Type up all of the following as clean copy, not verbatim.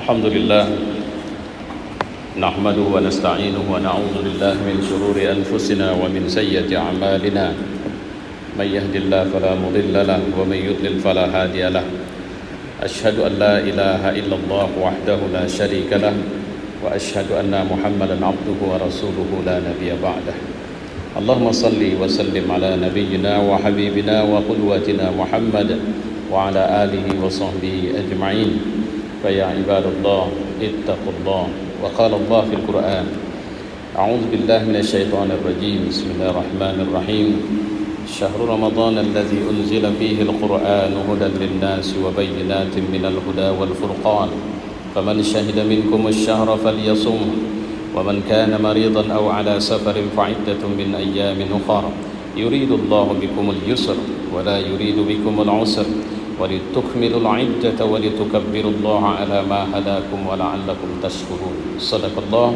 الحمد لله نحمده ونستعينه ونعوذ بالله من شرور أنفسنا ومن سيئات أعمالنا من يهد الله فلا مضل له ومن يضلل فلا هادي له أشهد أن لا إله إلا الله وحده لا شريك له وأشهد أن محمدا عبده ورسوله لا نبي بعده اللهم صل وسلم على نبينا وحبيبنا وقدوتنا محمد وعلى آله وصحبه أجمعين فيا عباد الله اتقوا الله وقال الله في القرآن أعوذ بالله من الشيطان الرجيم بسم الله الرحمن الرحيم شهر رمضان الذي أنزل فيه القرآن هدى للناس وبينات من الهدى والفرقان فمن شهد منكم الشهر فليصم ومن كان مريضا أو على سفر فعدة من أيام أخر يريد الله بكم اليسر ولا يريد بكم العسر ولتكملوا العدة ولتكبروا الله على ما هداكم ولعلكم تشكرون صدق الله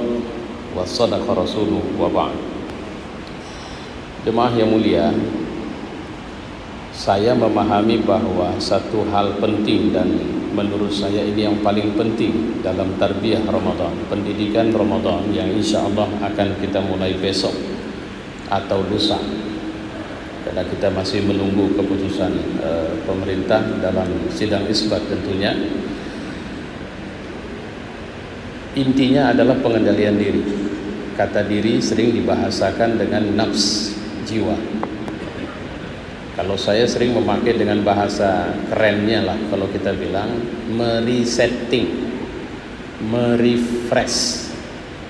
وصدق رسوله وبعد. Jemaah yang mulia, saya memahami bahwa satu hal penting dan menurut saya ini yang paling penting dalam tarbiyah Ramadan, pendidikan Ramadan yang insya Allah akan kita mulai besok atau lusa, karena kita masih menunggu keputusan pemerintah dalam sidang isbat tentunya. Intinya adalah pengendalian diri. Kata diri sering dibahasakan dengan nafs, jiwa. Kalau saya sering memakai dengan bahasa kerennya lah, kalau kita bilang meresetting, merefresh,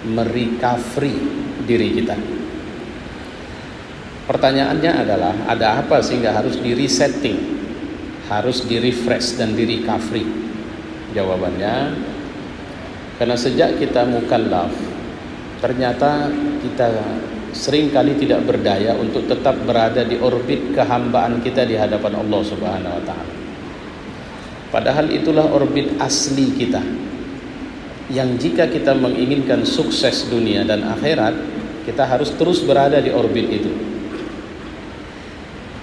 merecovery diri kita. Pertanyaannya adalah, ada apa sehingga harus di-resetting, harus di-refresh dan di-recovery? Jawabannya, karena sejak kita mukallaf, ternyata kita seringkali tidak berdaya untuk tetap berada di orbit kehambaan kita di hadapan Allah Subhanahu wa taala. Padahal itulah orbit asli kita, yang jika kita menginginkan sukses dunia dan akhirat, kita harus terus berada di orbit itu.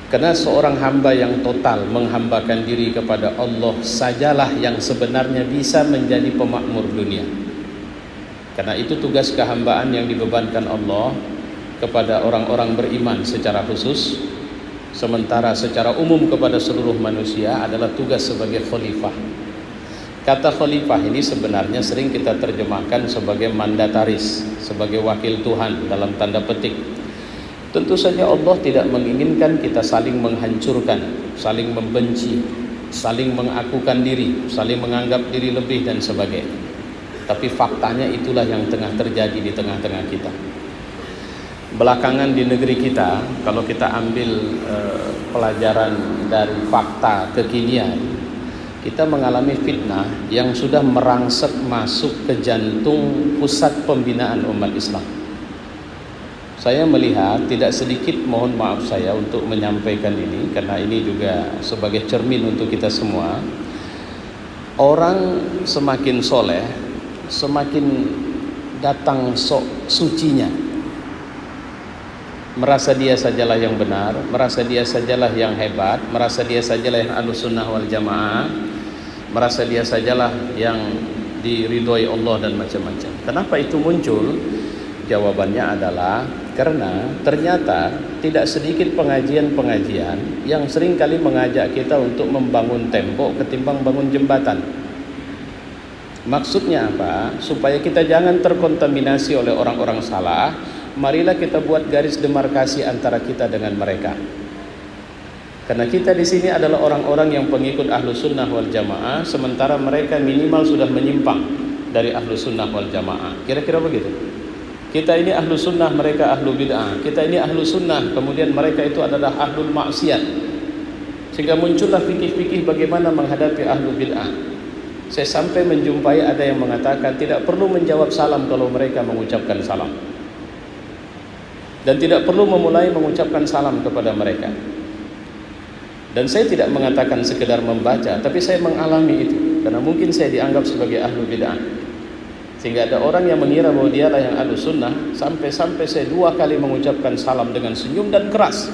Karena seorang hamba yang total menghambakan diri kepada Allah sajalah yang sebenarnya bisa menjadi pemakmur dunia. Karena itu tugas kehambaan yang dibebankan Allah kepada orang-orang beriman secara khusus, sementara secara umum kepada seluruh manusia adalah tugas sebagai khalifah. Kata khalifah ini sebenarnya sering kita terjemahkan sebagai mandataris, sebagai wakil Tuhan dalam tanda petik. Tentu saja Allah tidak menginginkan kita saling menghancurkan, saling membenci, saling mengakukan diri, saling menganggap diri lebih dan sebagainya. Tapi faktanya itulah yang tengah terjadi di tengah-tengah kita. Belakangan di negeri kita, kalau kita ambil pelajaran dari fakta kekinian, kita mengalami fitnah yang sudah merangsek masuk ke jantung pusat pembinaan umat Islam. Saya melihat tidak sedikit, mohon maaf saya untuk menyampaikan ini, karena ini juga sebagai cermin untuk kita semua. Orang semakin soleh, semakin datang sok sucinya, merasa dia sajalah yang benar, merasa dia sajalah yang hebat, merasa dia sajalah yang ahlus sunnah wal jamaah, merasa dia sajalah yang diridhoi Allah dan macam-macam. Kenapa itu muncul? Jawabannya adalah karena ternyata tidak sedikit pengajian-pengajian yang seringkali mengajak kita untuk membangun tembok ketimbang bangun jembatan. Maksudnya apa? Supaya kita jangan terkontaminasi oleh orang-orang salah, marilah kita buat garis demarkasi antara kita dengan mereka. Karena kita di sini adalah orang-orang yang pengikut Ahlus Sunnah wal Jamaah, sementara mereka minimal sudah menyimpang dari Ahlus Sunnah wal Jamaah. Kira-kira begitu. Kita ini Ahlus Sunnah, mereka Ahlul Bid'ah. Kita ini Ahlus Sunnah, kemudian mereka itu adalah Ahlul Maksiat. Sehingga muncullah fikih-fikih bagaimana menghadapi Ahlul Bid'ah. Saya sampai menjumpai ada yang mengatakan tidak perlu menjawab salam kalau mereka mengucapkan salam, dan tidak perlu memulai mengucapkan salam kepada mereka. Dan saya tidak mengatakan sekedar membaca, tapi saya mengalami itu, karena mungkin saya dianggap sebagai Ahlul Bid'ah. Sehingga ada orang yang mengira bahwa dialah yang Ahlus Sunnah, sampai saya 2 kali mengucapkan salam dengan senyum dan keras.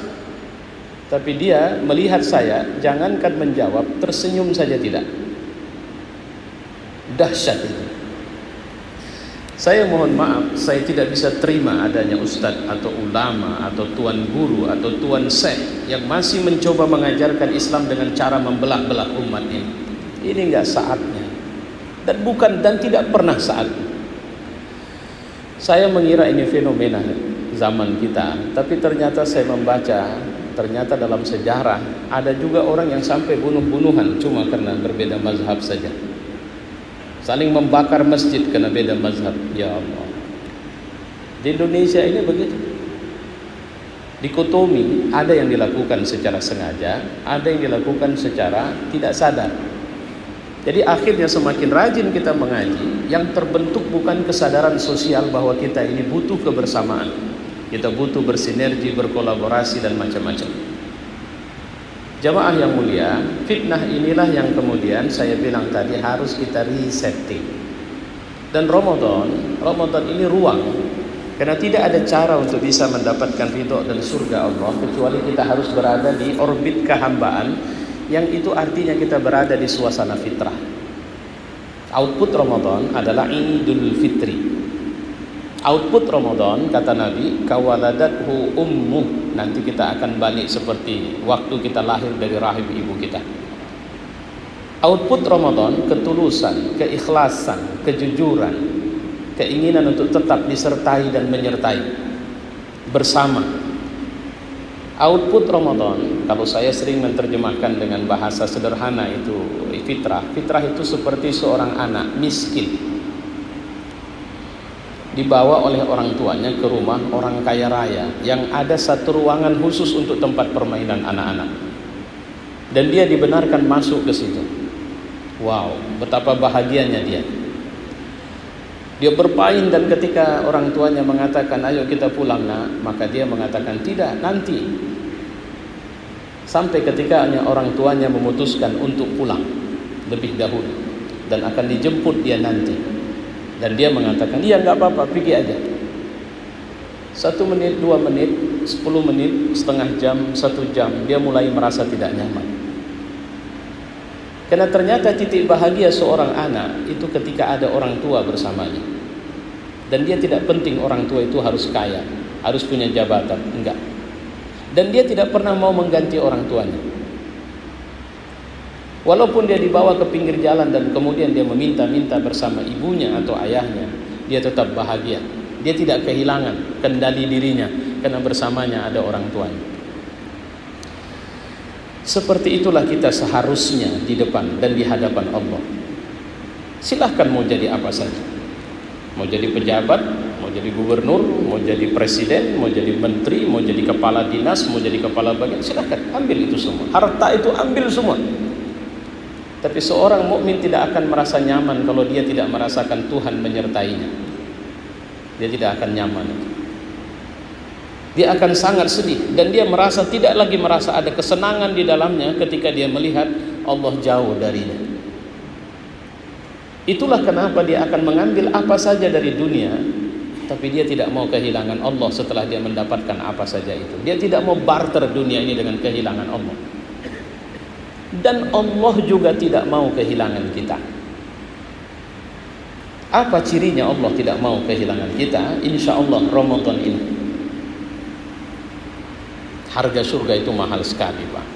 Tapi dia melihat saya, jangankan menjawab, tersenyum saja tidak. Dahsyat itu. Saya mohon maaf, saya tidak bisa terima adanya ustadz atau ulama atau tuan guru atau tuan syekh yang masih mencoba mengajarkan Islam dengan cara membelah-belah umat ini. Ini enggak saatnya. Dan tidak pernah saatnya. Saya mengira ini fenomena zaman kita, tapi ternyata saya membaca, ternyata dalam sejarah ada juga orang yang sampai bunuh-bunuhan cuma karena berbeda mazhab saja. Saling membakar masjid karena beda mazhab. Ya Allah. Di Indonesia ini begitu. Dikotomi, ada yang dilakukan secara sengaja, ada yang dilakukan secara tidak sadar. Jadi akhirnya semakin rajin kita mengaji, yang terbentuk bukan kesadaran sosial bahwa kita ini butuh kebersamaan. Kita butuh bersinergi, berkolaborasi dan macam-macam. Jamaah yang mulia, fitnah inilah yang kemudian saya bilang tadi harus kita resetting. Dan Ramadan ini ruang, karena tidak ada cara untuk bisa mendapatkan ridho dan surga Allah kecuali kita harus berada di orbit kehambaan, yang itu artinya kita berada di suasana fitrah. Output Ramadan adalah Idul Fitri. Output Ramadan, kata Nabi, kawaladathu ummuh, nanti kita akan balik seperti waktu kita lahir dari rahim ibu kita. Output Ramadan, ketulusan, keikhlasan, kejujuran, keinginan untuk tetap disertai dan menyertai bersama. Output Ramadan, kalau saya sering menerjemahkan dengan bahasa sederhana itu fitrah. Fitrah itu seperti seorang anak miskin dibawa oleh orang tuanya ke rumah orang kaya raya yang ada satu ruangan khusus untuk tempat permainan anak-anak, dan dia dibenarkan masuk ke situ. Wow, betapa bahagianya dia. Dia bermain, dan ketika orang tuanya mengatakan ayo kita pulang nak, maka dia mengatakan tidak, nanti. Sampai ketika orang tuanya memutuskan untuk pulang lebih dahulu dan akan dijemput dia nanti. Dan dia mengatakan, iya nggak apa-apa, pergi aja. 1 menit, 2 menit, 10 menit, setengah jam, 1 jam, dia mulai merasa tidak nyaman. Karena ternyata titik bahagia seorang anak itu ketika ada orang tua bersamanya. Dan dia tidak penting orang tua itu harus kaya, harus punya jabatan, enggak. Dan dia tidak pernah mau mengganti orang tuanya. Walaupun dia dibawa ke pinggir jalan dan kemudian dia meminta-minta bersama ibunya atau ayahnya, dia tetap bahagia. Dia tidak kehilangan kendali dirinya karena bersamanya ada orang tuanya. Seperti itulah kita seharusnya di depan dan di hadapan Allah. Silahkan mau jadi apa saja. Mau jadi pejabat, mau jadi gubernur, mau jadi presiden, mau jadi menteri, mau jadi kepala dinas, mau jadi kepala bagian, silahkan ambil itu semua. Harta itu ambil semua. Tapi seorang mukmin tidak akan merasa nyaman kalau dia tidak merasakan Tuhan menyertainya. Dia tidak akan nyaman. Dia akan sangat sedih dan dia tidak lagi merasa ada kesenangan di dalamnya ketika dia melihat Allah jauh darinya. Itulah kenapa dia akan mengambil apa saja dari dunia, tapi dia tidak mau kehilangan Allah setelah dia mendapatkan apa saja itu. Dia tidak mau barter dunia ini dengan kehilangan Allah. Dan Allah juga tidak mau kehilangan kita. Apa cirinya Allah tidak mau kehilangan kita? Insya Allah Ramadan ini. Harga surga itu mahal sekali, Pak.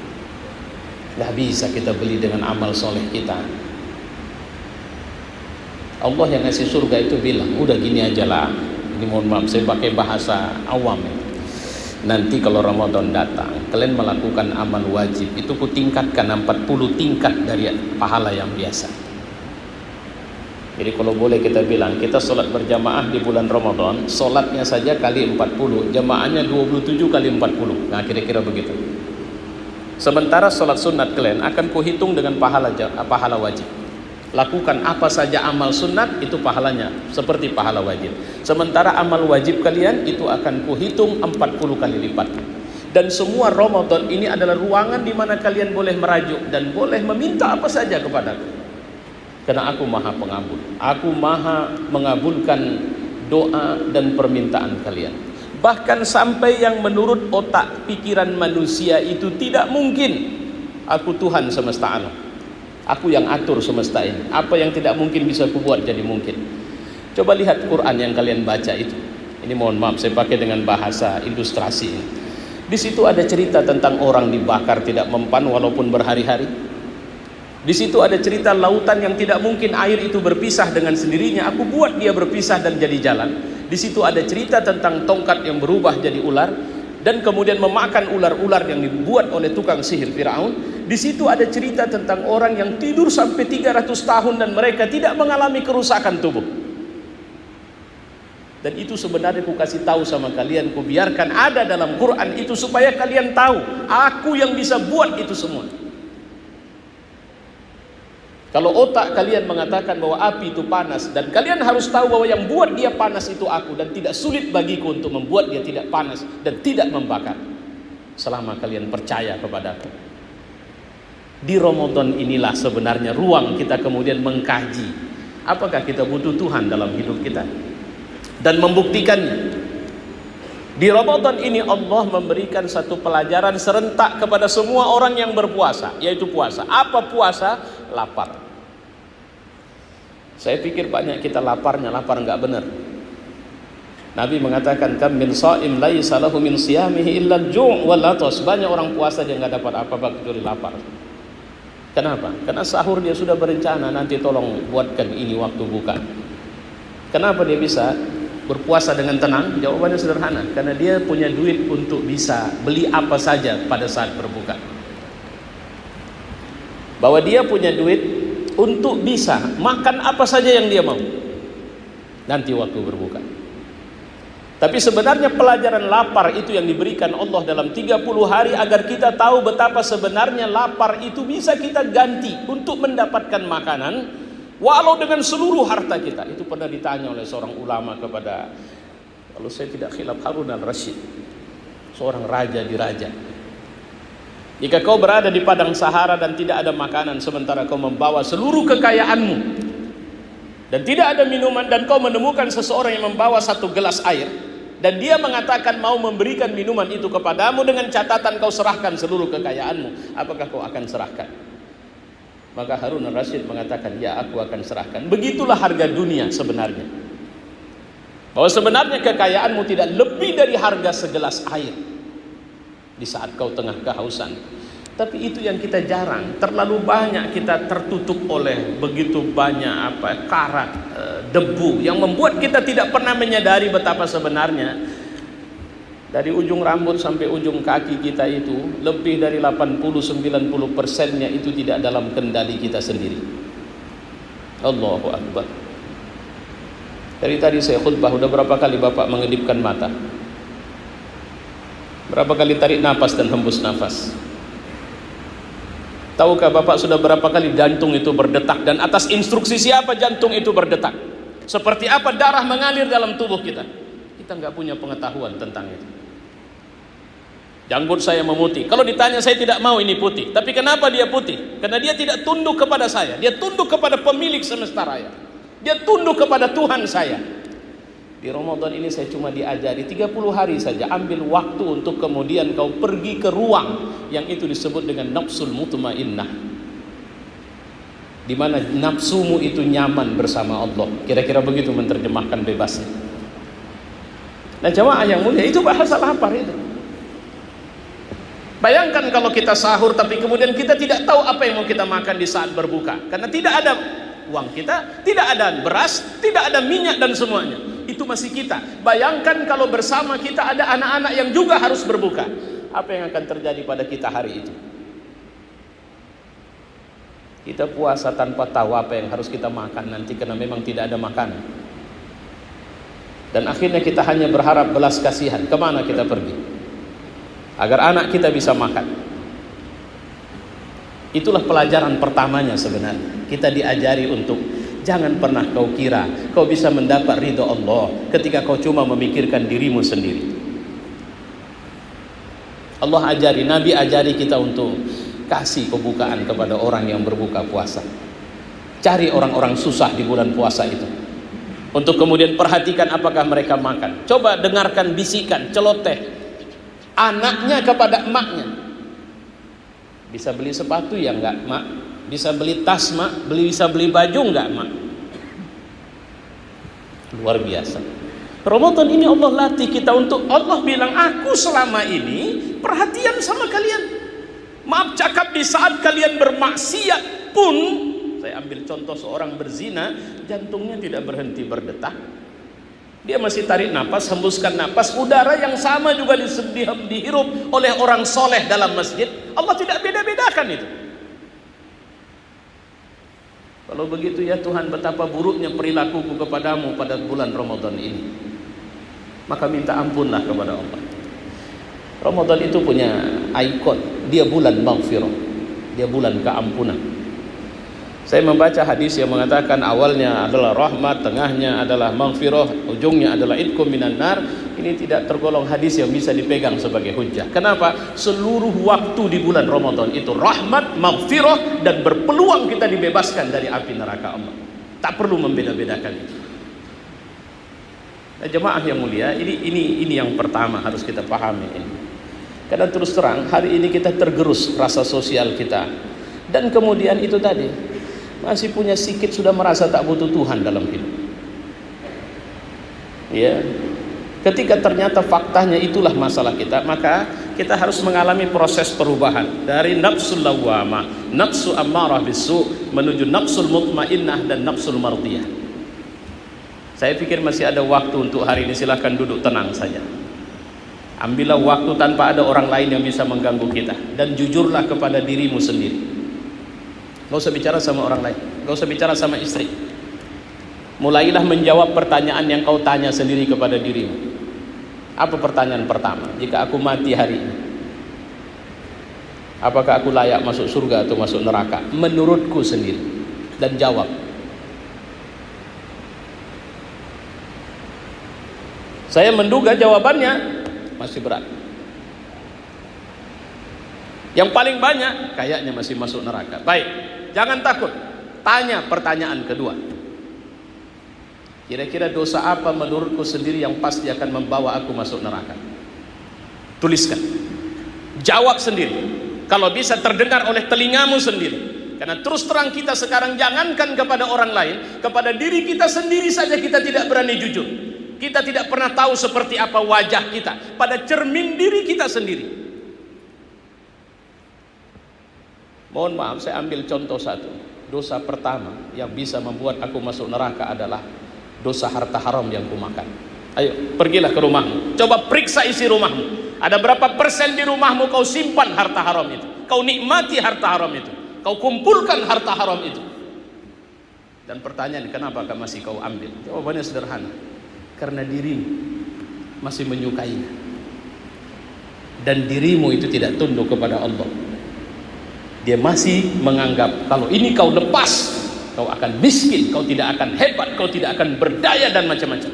Tidak bisa kita beli dengan amal soleh kita. Allah yang ngasih surga itu bilang, udah gini aja lah. Ini mohon maaf, saya pakai bahasa awam ya. Nanti kalau Ramadan datang, kalian melakukan amal wajib, itu ku tingkatkan 40 tingkat dari pahala yang biasa. Jadi kalau boleh kita bilang, kita sholat berjamaah di bulan Ramadan, sholatnya saja kali 40, jamaahnya 27 kali 40. Nah kira-kira begitu. Sementara sholat sunat kalian akan kuhitung dengan pahala wajib. Lakukan apa saja amal sunat, itu pahalanya seperti pahala wajib. Sementara amal wajib kalian itu akan kuhitung 40 kali lipat. Dan semua Ramadan ini adalah ruangan di mana kalian boleh merajuk dan boleh meminta apa saja kepadaku. Karena aku maha pengabul. Aku maha mengabulkan doa dan permintaan kalian. Bahkan sampai yang menurut otak pikiran manusia itu tidak mungkin. Aku Tuhan semesta alam. Aku yang atur semesta ini. Apa yang tidak mungkin bisa kubuat jadi mungkin. Coba lihat Quran yang kalian baca itu. Ini mohon maaf saya pakai dengan bahasa ilustrasi ini. Di situ ada cerita tentang orang dibakar tidak mempan walaupun berhari-hari. Di situ ada cerita lautan yang tidak mungkin air itu berpisah dengan sendirinya. Aku buat dia berpisah dan jadi jalan. Di situ ada cerita tentang tongkat yang berubah jadi ular dan kemudian memakan ular-ular yang dibuat oleh tukang sihir Firaun. Di situ ada cerita tentang orang yang tidur sampai 300 tahun dan mereka tidak mengalami kerusakan tubuh. Dan itu sebenarnya ku kasih tahu sama kalian, ku biarkan ada dalam Quran itu supaya kalian tahu, aku yang bisa buat itu semua. Kalau otak kalian mengatakan bahwa api itu panas dan kalian harus tahu bahwa yang buat dia panas itu aku dan tidak sulit bagiku untuk membuat dia tidak panas dan tidak membakar selama kalian percaya kepadaku. Di Ramadan inilah sebenarnya ruang kita kemudian mengkaji apakah kita butuh Tuhan dalam hidup kita dan membuktikannya. Di Ramadan ini Allah memberikan satu pelajaran serentak kepada semua orang yang berpuasa, yaitu puasa. Apa puasa? Lapar. Saya pikir banyak kita laparnya, lapar enggak benar. Nabi mengatakan kam min shaim laisa lahu min siyamihi illa al-ju' wal 'atash. Banyak orang puasa dia enggak dapat apa-apa kecuali lapar. Kenapa? Karena sahur dia sudah berencana nanti tolong buatkan ini waktu buka. Kenapa dia bisa berpuasa dengan tenang? Jawabannya sederhana, karena dia punya duit untuk bisa beli apa saja pada saat berbuka. Bahwa dia punya duit untuk bisa makan apa saja yang dia mau nanti waktu berbuka. Tapi sebenarnya pelajaran lapar itu yang diberikan Allah dalam 30 hari agar kita tahu betapa sebenarnya lapar itu bisa kita ganti untuk mendapatkan makanan walau dengan seluruh harta kita. Itu pernah ditanya oleh seorang ulama kepada, kalau saya tidak khilaf, Harun al-Rashid, seorang raja di raja. Jika kau berada di padang Sahara dan tidak ada makanan sementara kau membawa seluruh kekayaanmu dan tidak ada minuman, dan kau menemukan seseorang yang membawa satu gelas air dan dia mengatakan mau memberikan minuman itu kepadamu dengan catatan kau serahkan seluruh kekayaanmu, apakah kau akan serahkan? Maka Harun al-Rashid mengatakan, ya aku akan serahkan. Begitulah harga dunia sebenarnya, bahwa sebenarnya kekayaanmu tidak lebih dari harga segelas air di saat kau tengah kehausan. Tapi itu yang kita jarang, terlalu banyak kita tertutup oleh begitu banyak karat, debu yang membuat kita tidak pernah menyadari betapa sebenarnya dari ujung rambut sampai ujung kaki kita itu lebih dari 80-90%-nya itu tidak dalam kendali kita sendiri. Allahu Akbar. Dari tadi saya khutbah, udah berapa kali Bapak mengedipkan mata? Berapa kali tarik nafas dan hembus nafas? Tahukah Bapak sudah berapa kali jantung itu berdetak, dan atas instruksi siapa jantung itu berdetak? Seperti apa darah mengalir dalam tubuh kita? Kita nggak punya pengetahuan tentang itu. Janggut saya memutih. Kalau ditanya saya tidak mau ini putih. Tapi kenapa dia putih? Karena dia tidak tunduk kepada saya. Dia tunduk kepada pemilik semesta raya. Dia tunduk kepada Tuhan saya. Di Ramadan ini saya cuma diajari 30 hari saja. Ambil waktu untuk kemudian kau pergi ke ruang yang itu disebut dengan nafsul mutmainnah, di mana nafsumu itu nyaman bersama Allah. Kira-kira begitu menerjemahkan bebasnya. Nah jamaah yang mulia, itu bahasa lapar itu. Bayangkan kalau kita sahur tapi kemudian kita tidak tahu apa yang mau kita makan di saat berbuka, karena tidak ada uang kita, tidak ada beras, tidak ada minyak dan semuanya. Itu masih kita. Bayangkan kalau bersama kita ada anak-anak yang juga harus berbuka. Apa yang akan terjadi pada kita hari itu? Kita puasa tanpa tahu apa yang harus kita makan nanti, karena memang tidak ada makanan. Dan akhirnya kita hanya berharap belas kasihan. Kemana kita pergi? Agar anak kita bisa makan. Itulah pelajaran pertamanya sebenarnya. Kita diajari untuk jangan pernah kau kira kau bisa mendapat ridho Allah ketika kau cuma memikirkan dirimu sendiri. Allah ajari, Nabi ajari kita untuk kasih kebukaan kepada orang yang berbuka puasa. Cari orang-orang susah di bulan puasa itu, untuk kemudian perhatikan apakah mereka makan. Coba dengarkan bisikan celoteh anaknya kepada emaknya. Bisa beli sepatu ya enggak, Mak? Bisa beli tas, Mak? Bisa beli baju enggak, Mak? Luar biasa. Ramadan ini Allah latih kita untuk, Allah bilang, aku selama ini perhatian sama kalian. Maaf cakap, di saat kalian bermaksiat pun, saya ambil contoh seorang berzina, jantungnya tidak berhenti berdetak. Dia masih tarik napas, hembuskan napas, udara yang sama juga dihirup oleh orang soleh dalam masjid. Allah tidak beda-bedakan itu. Kalau begitu ya Tuhan, betapa buruknya perilakuku kepadamu pada bulan Ramadan ini. Maka minta ampunlah kepada Allah. Ramadan itu punya ikon, dia bulan maghfirah, dia bulan keampunan. Saya membaca hadis yang mengatakan awalnya adalah rahmat, tengahnya adalah maghfirah, ujungnya adalah idkum minan nar. Ini tidak tergolong hadis yang bisa dipegang sebagai hujjah. Kenapa? Seluruh waktu di bulan Ramadan itu rahmat, maghfirah, dan berpeluang kita dibebaskan dari api neraka Allah. Tak perlu membeda-bedakan itu. Nah, jemaah yang mulia, ini yang pertama harus kita pahami ini. Karena terus terang hari ini kita tergerus rasa sosial kita, dan kemudian itu tadi masih punya sikit sudah merasa tak butuh Tuhan dalam hidup. Ya, ketika ternyata faktanya itulah masalah kita, maka kita harus mengalami proses perubahan dari nafsul lawwamah, nafsu ammarah bisu, menuju nafsul mutmainnah dan nafsul mardiyah. Saya pikir masih ada waktu untuk hari ini, silahkan duduk tenang saja. Ambillah waktu tanpa ada orang lain yang bisa mengganggu kita, dan jujurlah kepada dirimu sendiri. Gak usah bicara sama orang lain, gak usah bicara sama istri. Mulailah menjawab pertanyaan yang kau tanya sendiri kepada dirimu. Apa pertanyaan pertama? Jika aku mati hari ini, apakah aku layak masuk surga atau masuk neraka? Menurutku sendiri. Dan jawab. Saya menduga jawabannya masih berat. Yang paling banyak kayaknya masih masuk neraka. Baik, jangan takut. Tanya pertanyaan kedua. Kira-kira dosa apa menurutku sendiri yang pasti akan membawa aku masuk neraka? Tuliskan. Jawab sendiri. Kalau bisa terdengar oleh telingamu sendiri. Karena terus terang kita sekarang, jangankan kepada orang lain, kepada diri kita sendiri saja kita tidak berani jujur. Kita tidak pernah tahu seperti apa wajah kita pada cermin diri kita sendiri. Mohon maaf, saya ambil contoh satu. Dosa pertama yang bisa membuat aku masuk neraka adalah dosa harta haram yang kumakan. Ayo, pergilah ke rumahmu. Coba periksa isi rumahmu. Ada berapa persen di rumahmu kau simpan harta haram itu? Kau nikmati harta haram itu? Kau kumpulkan harta haram itu? Dan pertanyaan, kenapa masih kau ambil? Jawabannya sederhana. Karena dirimu masih menyukainya. Dan dirimu itu tidak tunduk kepada Allah. Dia masih menganggap kalau ini kau lepas, kau akan miskin, kau tidak akan hebat, kau tidak akan berdaya, dan macam-macam.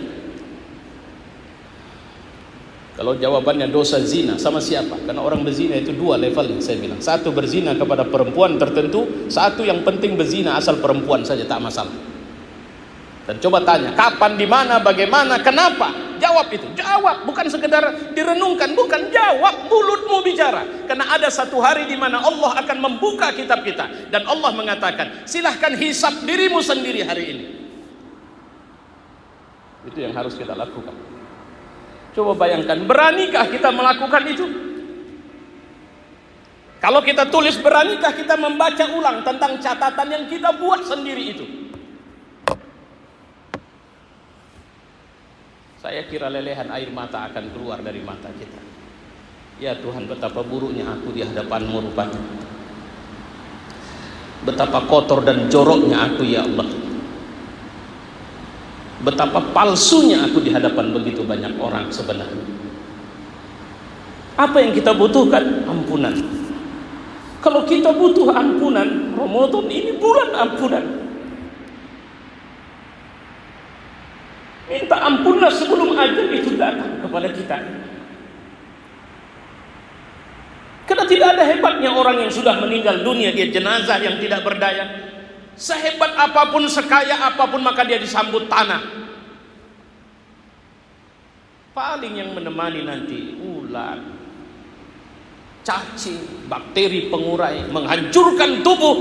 Kalau jawabannya dosa zina, sama siapa? Karena orang berzina itu dua level, saya bilang. Satu berzina kepada perempuan tertentu, satu yang penting berzina asal perempuan saja, tak masalah. Dan coba tanya, kapan, di mana, bagaimana, kenapa? Jawab itu, jawab, bukan sekedar direnungkan, bukan, jawab, mulutmu bicara. Karena ada satu hari di mana Allah akan membuka kitab kita, dan Allah mengatakan, silahkan hisap dirimu sendiri hari ini. Itu yang harus kita lakukan. Coba bayangkan, beranikah kita melakukan itu? Kalau kita tulis, beranikah kita membaca ulang tentang catatan yang kita buat sendiri itu? Saya kira lelehan air mata akan keluar dari mata kita. Ya Tuhan, betapa buruknya aku di hadapan-Mu rupanya. Betapa kotor dan joroknya aku ya Allah. Betapa palsunya aku di hadapan begitu banyak orang sebenarnya. Apa yang kita butuhkan? Ampunan. Kalau kita butuh ampunan, Ramadan ini bulan ampunan. Minta ampunlah sebelum ajal itu datang kepada kita. Karena tidak ada hebatnya orang yang sudah meninggal dunia, dia jenazah yang tidak berdaya. Sehebat apapun, sekaya apapun, maka dia disambut tanah. Paling yang menemani nanti ular, cacing, bakteri pengurai, menghancurkan tubuh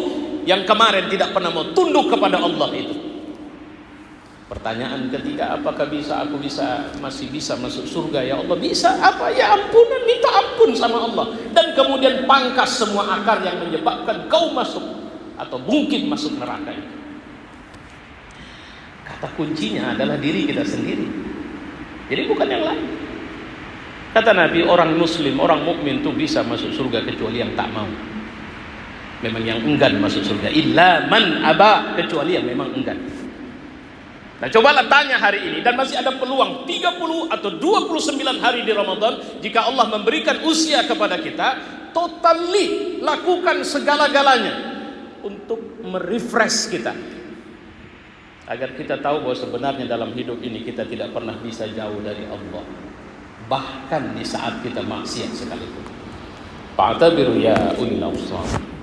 yang kemarin tidak pernah mau tunduk kepada Allah itu. Pertanyaan ketiga, apakah aku masih bisa masuk surga ya Allah? Bisa. Apa? Ya ampunan, minta ampun sama Allah. Dan kemudian pangkas semua akar yang menyebabkan kau masuk atau mungkin masuk neraka itu. Kata kuncinya adalah diri kita sendiri. Jadi bukan yang lain. Kata Nabi, orang muslim, orang mukmin itu bisa masuk surga kecuali yang tak mau. Memang yang enggan masuk surga. Illa man aba, kecuali yang memang enggan. Nah, cobalah tanya hari ini, dan masih ada peluang 30 atau 29 hari di Ramadan, jika Allah memberikan usia kepada kita, totally lakukan segala-galanya untuk merefresh kita, agar kita tahu bahwa sebenarnya dalam hidup ini kita tidak pernah bisa jauh dari Allah, bahkan di saat kita maksiat sekalipun. Fa'tabiru ya ulil absar.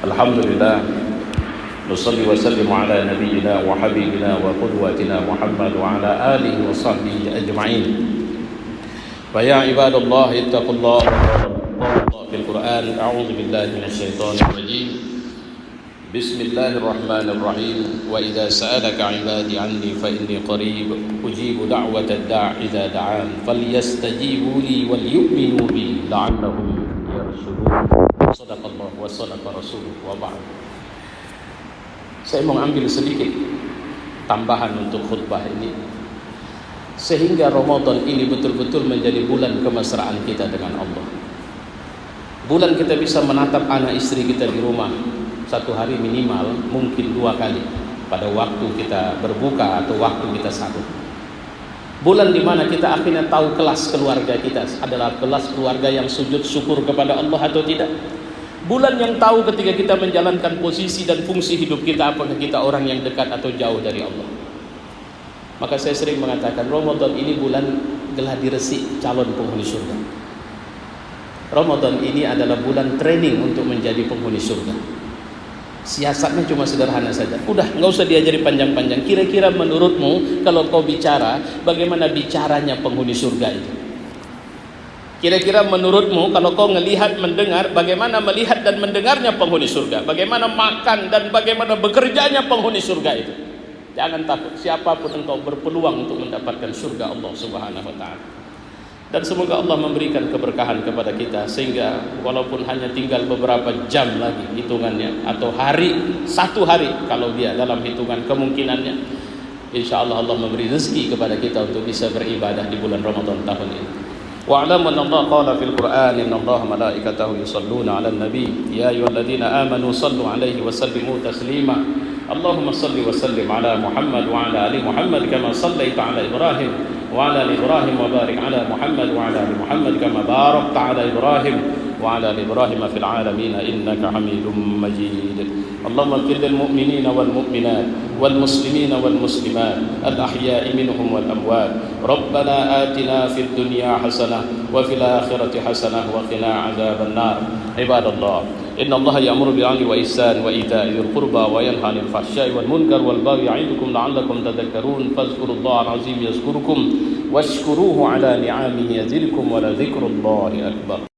Alhamdulillah, nusalli wa sallimu ala nabiyyina wa habibina wa qudwatina Muhammad wa ala alihi wa sahbihi ajma'in. Fa ya ibadallah ittaqullaha wa fil Qur'an. A'udzu billahi minasyaitonir rajim. Bismillahirrahmanirrahim. Wa idza sa'alaka 'ibadi 'anni fa inni qarib ujibu da'watad da'i idza da'an falyastajibu li wal yu'minu bi la'allahum yarshudun. Sadaqallah wa sadaqa rasuluh wa ba'd. Saya mau ambil sedikit tambahan untuk khutbah ini, sehingga Ramadan ini betul-betul menjadi bulan kemesraan kita dengan Allah. Bulan kita bisa menatap anak istri kita di rumah satu hari minimal, mungkin 2 kali, pada waktu kita berbuka atau waktu kita sahur. Bulan di mana kita akhirnya tahu kelas keluarga kita adalah kelas keluarga yang sujud syukur kepada Allah atau tidak. Bulan yang tahu ketika kita menjalankan posisi dan fungsi hidup kita, apakah kita orang yang dekat atau jauh dari Allah. Maka saya sering mengatakan Ramadan ini bulan geladi resik calon penghuni surga. Ramadan ini adalah bulan training untuk menjadi penghuni surga. Siasatnya cuma sederhana saja. Udah, nggak usah diajari panjang-panjang. Kira-kira menurutmu kalau kau bicara, bagaimana bicaranya penghuni surga itu? Kira-kira menurutmu kalau kau melihat, mendengar, bagaimana melihat dan mendengarnya penghuni surga? Bagaimana makan dan bagaimana bekerjanya penghuni surga itu? Jangan takut, siapapun engkau berpeluang untuk mendapatkan surga Allah Subhanahu wa ta'ala. Dan semoga Allah memberikan keberkahan kepada kita, sehingga walaupun hanya tinggal beberapa jam lagi hitungannya, atau hari, 1 hari kalau dia dalam hitungan kemungkinannya, insya Allah Allah memberi rezeki kepada kita untuk bisa beribadah di bulan Ramadan tahun ini. Wa'lam anna Allah qala fil Qur'an inna Allah malaikatahu yusalluna 'alan nabi ya ayyuhalladzina amanu sallu 'alaihi wa sallimu taslima. Allahumma salli wa sallim 'ala Muhammad wa 'ala ali Muhammad kama sallaita 'ala Ibrahim wa 'ala ali Ibrahim wa barik 'ala Muhammad wa 'ala ali Muhammad kama barakta 'ala Ibrahim wa 'ala ali Ibrahim fil 'alamin innaka Hamidum Majid. Allahumma ighfir lil mu'minina wal mu'minat والمسلمين والمسلمات الأحياء منهم والأموات ربنا آتنا في الدنيا حسنة وفي الآخرة حسنة وقنا عذاب النار عباد الله إن الله يأمر بالعدل والإحسان وإيتاء ذي القربى وينهى عن الفحشاء والمنكر والبغي يعظكم لعلكم تذكرون فاذكروا الله العظيم يذكركم واشكروه على نعمه يزدكم ولذكر الله أكبر.